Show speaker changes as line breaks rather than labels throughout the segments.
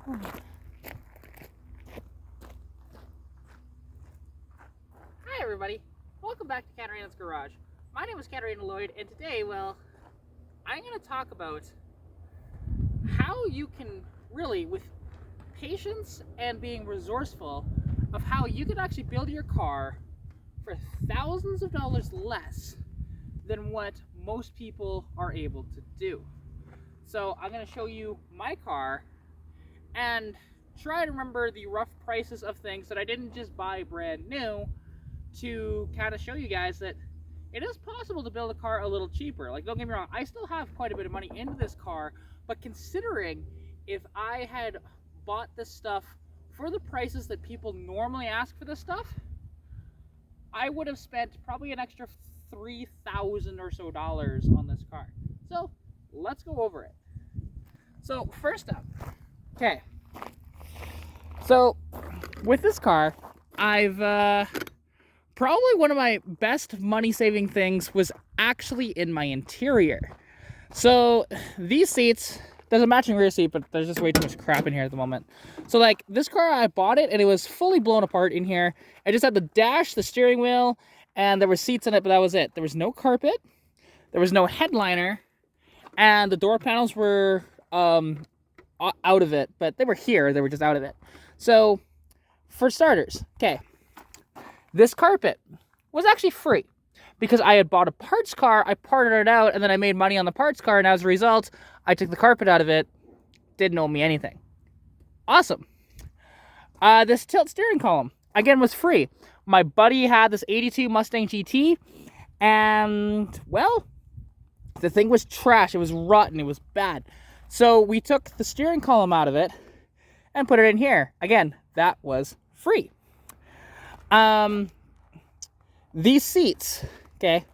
Hi everybody, welcome back to Katarina's Garage. My name is Katarina Lloyd, and today, well, I'm going to talk about how you can really, with patience and being resourceful, of how you can actually build your car for thousands of dollars less than what most people are able to do. So I'm going to show you my car and try to remember the rough prices of things that I didn't just buy brand new, to kind of show you guys that it is possible to build a car a little cheaper. Like, don't get me wrong, I still have quite a bit of money into this car, but considering if I had bought this stuff for the prices that people normally ask for this stuff, I would have spent probably an extra $3,000 or so on this car. So let's go over it. So first up, okay, so with this car, I've probably one of my best money saving things was actually in my interior. So these seats, there's a matching rear seat, but there's just way too much crap in here at the moment. So like this car, I bought it and it was fully blown apart in here. I just had the dash, the steering wheel, and there were seats in it, but that was it. There was no carpet, there was no headliner, and the door panels were out of it, but they were here, they were just out of it. So for starters, okay, this carpet was actually free because I had bought a parts car, I parted it out, and then I made money on the parts car, and as a result, I took the carpet out of it. Didn't owe me anything. Awesome. This tilt steering column, again, was free. My buddy had this 82 Mustang GT, and, well, the thing was trash. It was rotten. It was bad. So we took the steering column out of it and put it in here. Again, that was free. These seats, okay,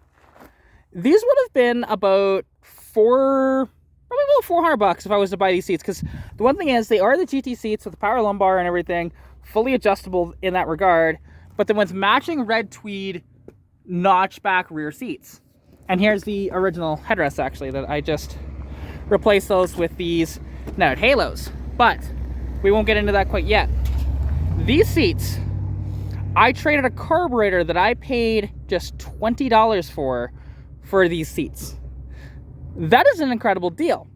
these would have been about probably about $400 if I was to buy these seats, because the one thing is they are the GT seats with the power lumbar and everything, fully adjustable in that regard, but then with matching red tweed notchback rear seats. And here's the original headrests, actually, that I just replaced those with these Netted Halos, but we won't get into that quite yet. These seats, I traded a carburetor that I paid just $20 for these seats. That is an incredible deal.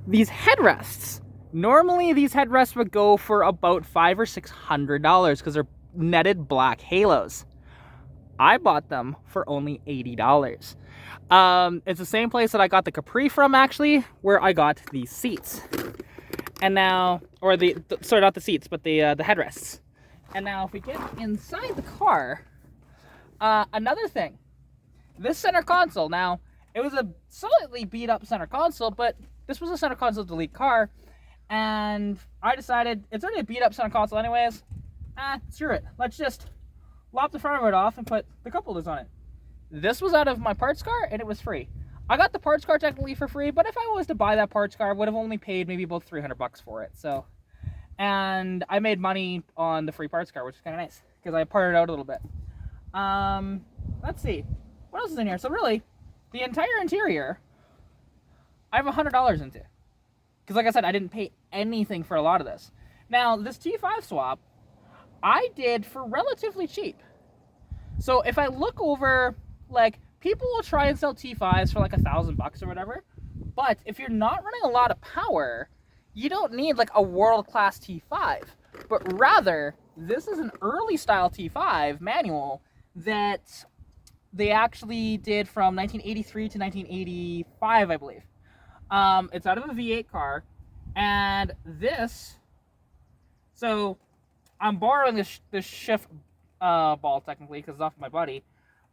These headrests, normally these headrests would go for about $500 or $600 because they're netted black halos. I bought them for only $80. It's the same place that I got the Capri from, actually, where I got these seats. And now, or sorry, not the seats, but the headrests. And now if we get inside the car, another thing, this center console, now it was a slightly beat up center console, but this was a center console delete car, and I decided it's already a beat up center console anyways, screw it, let's just lop the front of it off and put the cup holders on it. This was out of my parts car and it was free. I got the parts car technically for free, but if I was to buy that parts car, I would have only paid maybe about $300 for it. So, and I made money on the free parts car, which is kind of nice because I parted out a little bit. Let's see, what else is in here? So really, the entire interior, I have $100 into, because like I said, I didn't pay anything for a lot of this. Now, this T5 swap, I did for relatively cheap. So if I look over, like, people will try and sell T5s for like $1,000 or whatever, but if you're not running a lot of power, you don't need like a world-class T5, but rather, this is an early style T5 manual that they actually did from 1983 to 1985, I believe. It's out of a V8 car, and this, so I'm borrowing this shift ball technically because it's off my buddy,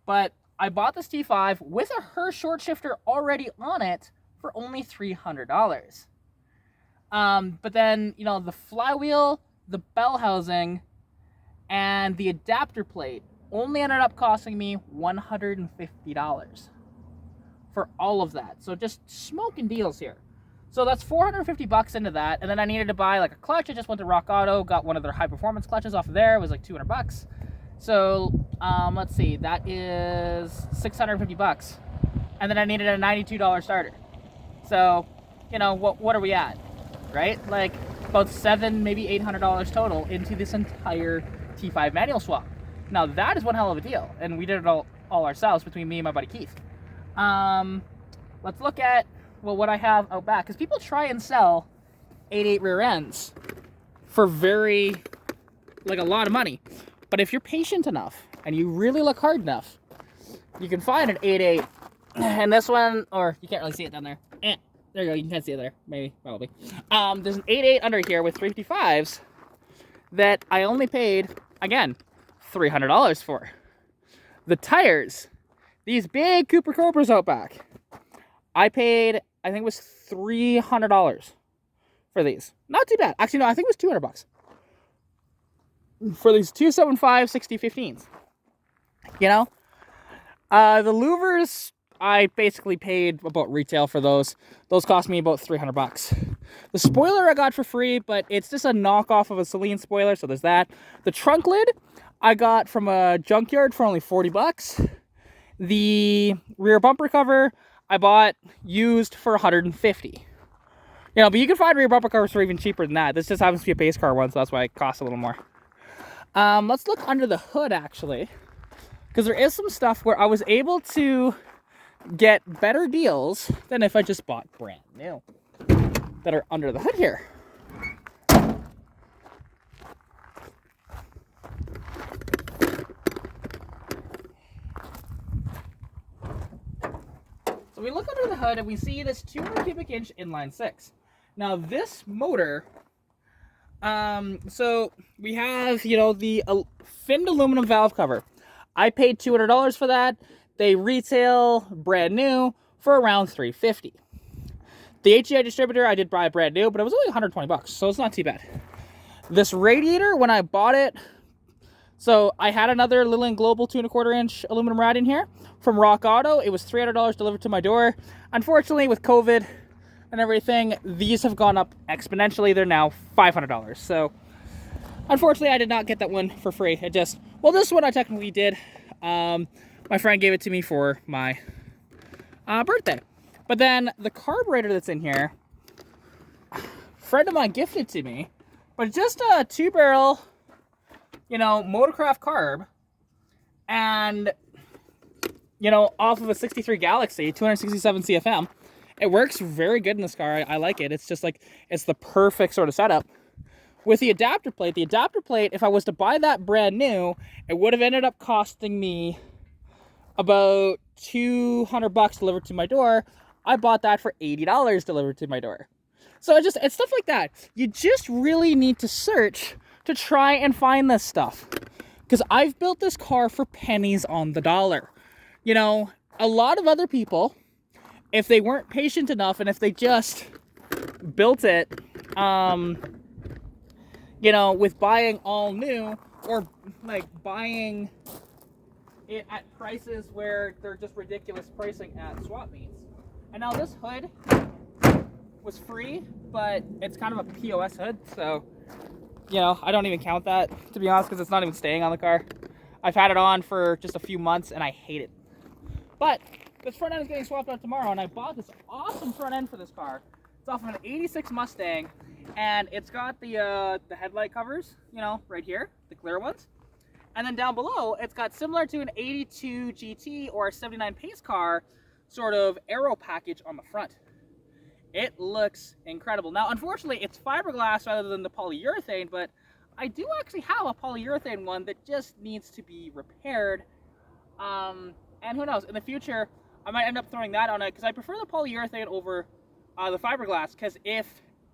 but I bought this T5 with a Hirsch short shifter already on it for only $300. But then, you know, the flywheel, the bell housing, and the adapter plate only ended up costing me $150 for all of that. So just smoking deals here. So that's $450 into that, and then I needed to buy like a clutch. I just went to Rock Auto, got one of their high performance clutches off of there. It was like $200. So let's see, that is $650, and then I needed a $92 starter. So, you know, what are we at, right? Like, about $700, maybe $800 total into this entire T5 manual swap. Now that is one hell of a deal, and we did it all ourselves between me and my buddy Keith. Let's look at, well, what I have out back, because people try and sell 8.8 rear ends for like a lot of money. But if you're patient enough and you really look hard enough, you can find an 8.8. And this one, or you can't really see it down there. There you go, you can see it there, maybe, probably. There's an 8.8 under here with 355s that I only paid, again, $300 for. The tires, these big Cooper Cobras out back, I paid, I think it was $300 for these. Not too bad. Actually, no, I think it was $200 for these 275 6015s. You know, the louvers, I basically paid about retail for those. Those cost me about $300. The spoiler I got for free, but it's just a knockoff of a Celine spoiler, so there's that. The trunk lid I got from a junkyard for only $40. The rear bumper cover I bought used for $150. You know, but you can find rear bumper covers for even cheaper than that. This just happens to be a base car one, so that's why it costs a little more. Let's look under the hood, actually, because there is some stuff where I was able to get better deals than if I just bought brand new that are under the hood here. So we look under the hood and we see this 200 cubic inch inline 6. Now this motor, so we have, you know, the finned aluminum valve cover. I paid $200 for that. They retail brand new for around $350. The HEI distributor, I did buy brand new, but it was only $120, so it's not too bad. This radiator, when I bought it, so I had another Lilian Global 2¼ inch aluminum rad in here from Rock Auto. It was $300 delivered to my door. Unfortunately, with COVID and everything, these have gone up exponentially. They're now $500. So unfortunately, I did not get that one for free. It just, well, this one I technically did. My friend gave it to me for my birthday. But then the carburetor that's in here, a friend of mine gifted to me, but just a 2-barrel, you know, Motorcraft carb, and, you know, off of a 63 Galaxy, 267 CFM. It works very good in this car. I like it. It's just like, it's the perfect sort of setup. With the adapter plate, if I was to buy that brand new, it would have ended up costing me about $200 delivered to my door. I bought that for $80 delivered to my door. So it's stuff like that. You just really need to search to try and find this stuff. Because I've built this car for pennies on the dollar. You know, a lot of other people, if they weren't patient enough and if they just built it, you know, with buying all new, or like buying it at prices where they're just ridiculous pricing at swap meets. And now this hood was free, but it's kind of a POS hood, so, you know, I don't even count that, to be honest, because it's not even staying on the car. I've had it on for just a few months, and I hate it. But this front end is getting swapped out tomorrow, and I bought this awesome front end for this car. It's off of an 86 Mustang, and it's got the headlight covers, you know, right here, the clear ones. And then down below, it's got similar to an 82 GT or a 79 pace car, sort of aero package on the front. It looks incredible. Now, unfortunately, it's fiberglass rather than the polyurethane, but I do actually have a polyurethane one that just needs to be repaired. And who knows, in the future, I might end up throwing that on it, because I prefer the polyurethane over the fiberglass, because if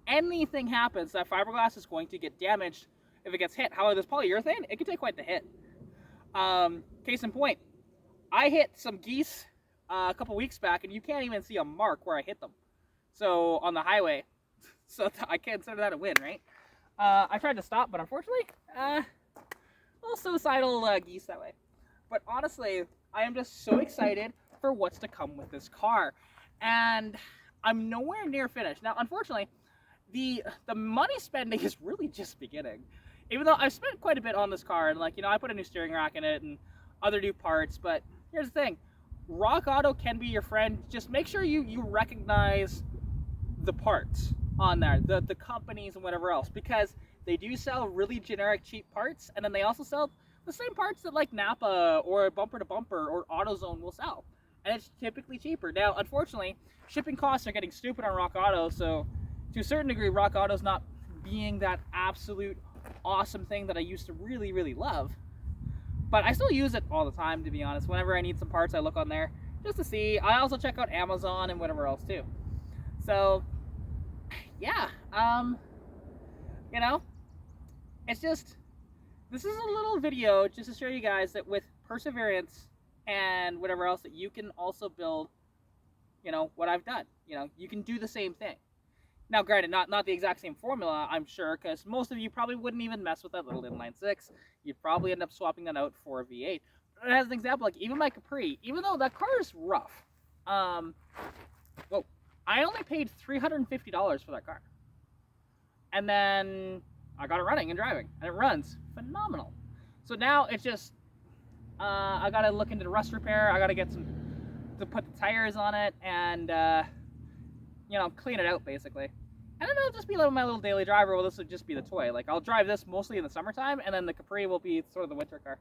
anything happens, that fiberglass is going to get damaged if it gets hit. However, this polyurethane, it can take quite the hit. Case in point, I hit some geese a couple weeks back, and you can't even see a mark where I hit them. So, on the highway. So, I consider that a win, right? I tried to stop, but unfortunately, a little suicidal geese that way. But honestly, I am just so excited for what's to come with this car. And I'm nowhere near finished. Now, unfortunately, the money spending is really just beginning. Even though I've spent quite a bit on this car, and, like, you know, I put a new steering rack in it and other new parts, but here's the thing. Rock Auto can be your friend. Just make sure you recognize the parts. on there, the companies and whatever else, because they do sell really generic cheap parts, and then they also sell the same parts that like Napa or Bumper to Bumper or AutoZone will sell, and it's typically cheaper. Now, unfortunately, shipping costs are getting stupid on Rock Auto, so to a certain degree, Rock Auto's not being that absolute awesome thing that I used to really, really love. But I still use it all the time, to be honest. Whenever I need some parts, I look on there just to see. I also check out Amazon and whatever else too. So, yeah, you know, it's just, this is a little video just to show you guys that with perseverance and whatever else, that you can also build, you know, what I've done. You know, you can do the same thing. Now, granted, not the exact same formula, I'm sure, because most of you probably wouldn't even mess with that little inline 6. You'd probably end up swapping that out for a V8. But as an example, like even my Capri, even though that car is rough, well, I only paid $350 for that car. And then I got it running and driving, and it runs phenomenal. So now it's just, I gotta look into the rust repair. I gotta get some, to put the tires on it, and you know, clean it out basically. And then it'll just be like my little daily driver. Well, this would just be the toy. Like, I'll drive this mostly in the summertime, and then the Capri will be sort of the winter car.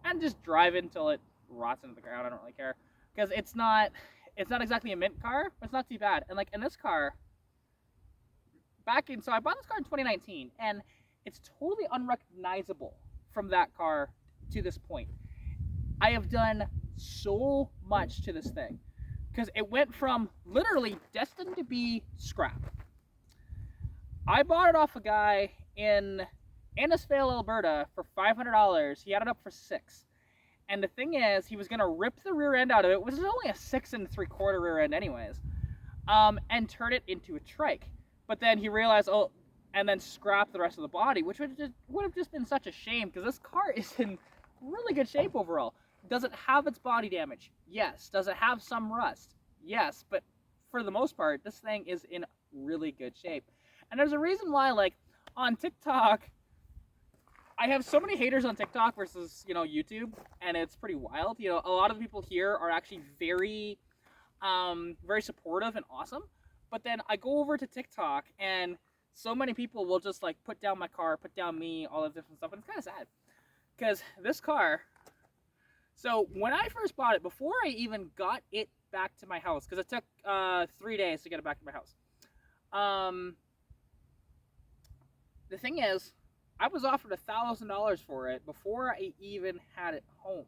And just drive it until it rots into the ground. I don't really care. Because it's not exactly a mint car, but it's not too bad. And like in this car, so I bought this car in 2019, and it's totally unrecognizable from that car to this point. I have done so much to this thing, because it went from literally destined to be scrap. I bought it off a guy in Innisfail, Alberta for $500. He had it up for $6. And the thing is, he was gonna rip the rear end out of it, which is only a 6 3/4 rear end anyways, and turn it into a trike. But then he realized, oh, and then scrap the rest of the body, which would have just been such a shame, because this car is in really good shape overall. Does it have its body damage? Yes. Does it have some rust? Yes. But for the most part, this thing is in really good shape. And there's a reason why, like, on TikTok, I have so many haters on TikTok versus, you know, YouTube, and it's pretty wild. You know, a lot of the people here are actually very, very supportive and awesome. But then I go over to TikTok, and so many people will just, like, put down my car, put down me, all that different stuff, and it's kind of sad. Because this car... So when I first bought it, before I even got it back to my house, because it took 3 days to get it back to my house. The thing is, I was offered $1,000 for it before I even had it home,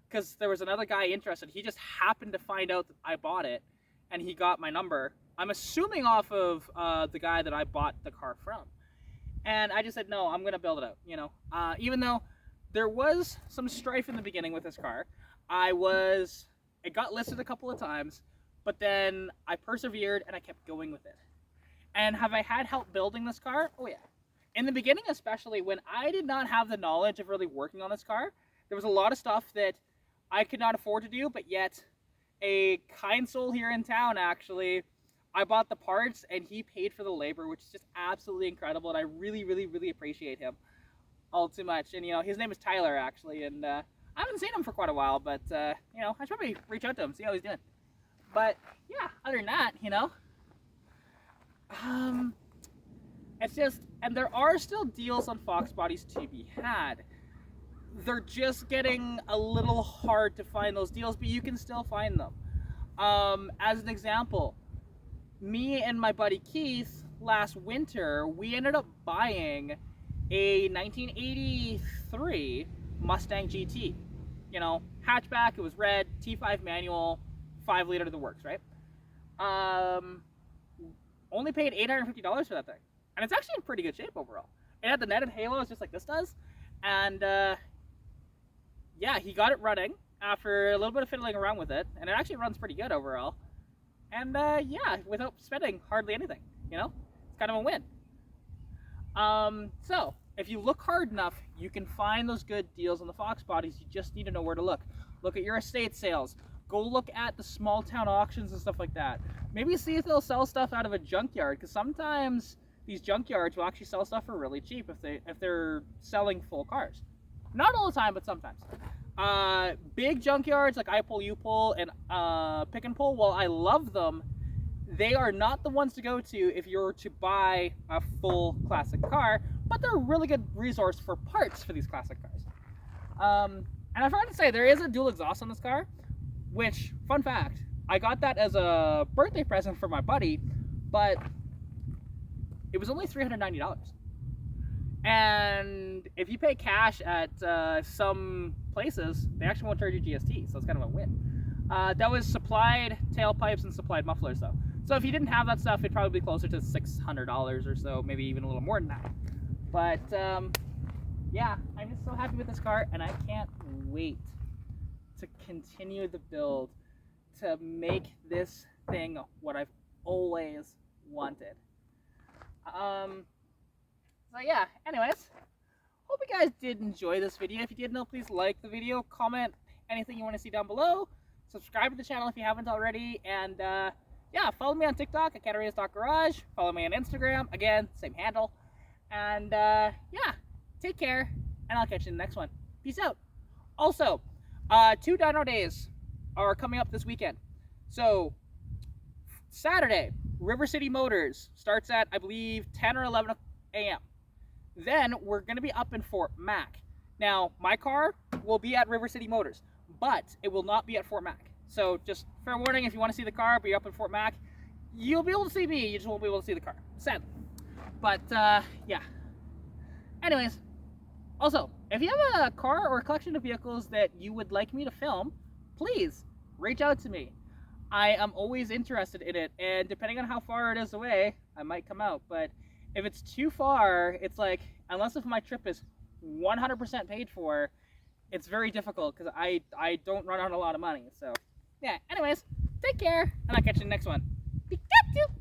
because there was another guy interested. He just happened to find out that I bought it, and he got my number. I'm assuming off of the guy that I bought the car from, and I just said no. I'm gonna build it out. You know, even though there was some strife in the beginning with this car. It got listed a couple of times, but then I persevered and I kept going with it. And have I had help building this car? Oh yeah. In the beginning, especially when I did not have the knowledge of really working on this car, there was a lot of stuff that I could not afford to do, but yet a kind soul here in town, actually, I bought the parts and he paid for the labor, which is just absolutely incredible. And I really, really, really appreciate him all too much. And you know, his name is Tyler, actually, and I haven't seen him for quite a while, but you know, I should probably reach out to him, see how he's doing. But yeah, other than that, you know, it's just, and there are still deals on Fox bodies to be had. They're just getting a little hard to find those deals, but you can still find them. As an example, me and my buddy Keith last winter, we ended up buying a 1983 Mustang GT. You know, hatchback, it was red, T5 manual, 5 liter to the works, right? Only paid $850 for that thing. And it's actually in pretty good shape overall. It had the netted halos just like this does. And yeah, he got it running after a little bit of fiddling around with it. And it actually runs pretty good overall. And yeah, without spending hardly anything, you know? It's kind of a win. So, if you look hard enough, you can find those good deals on the Fox bodies. You just need to know where to look. Look at your estate sales. Go look at the small town auctions and stuff like that. Maybe see if they'll sell stuff out of a junkyard, because sometimes these junkyards will actually sell stuff for really cheap if they're selling full cars. Not all the time, but sometimes. Big junkyards like I Pull, You Pull, and Pick and Pull, while I love them, they are not the ones to go to if you're to buy a full classic car, but they're a really good resource for parts for these classic cars. And I forgot to say, there is a dual exhaust on this car, which, fun fact, I got that as a birthday present for my buddy, but it was only $390. And if you pay cash at some places, they actually won't charge you GST, so it's kind of a win. That was supplied tailpipes and supplied mufflers though. So if you didn't have that stuff, it'd probably be closer to $600 or so, maybe even a little more than that. But yeah, I'm just so happy with this car, and I can't wait to continue the build to make this thing what I've always wanted. So yeah, anyways, hope you guys did enjoy this video. If you did, please like the video, comment anything you want to see down below, subscribe to the channel if you haven't already, and yeah, follow me on TikTok at Katarina.garage, follow me on Instagram, again, same handle, and yeah, take care, and I'll catch you in the next one. Peace out. Also, 2 dyno days are coming up this weekend. So, Saturday, River City Motors starts at, I believe, 10 or 11 a.m. Then we're going to be up in Fort Mac. Now, my car will be at River City Motors, but it will not be at Fort Mac. So just fair warning, if you want to see the car, be up in Fort Mac, you'll be able to see me, you just won't be able to see the car, sadly. But yeah. Anyways, also, if you have a car or a collection of vehicles that you would like me to film, please reach out to me. I am always interested in it, and depending on how far it is away, I might come out. But if it's too far, it's like, unless if my trip is 100% paid for, it's very difficult because I don't run out a lot of money. So yeah, anyways, take care, and I'll catch you in the next one. Pikachu!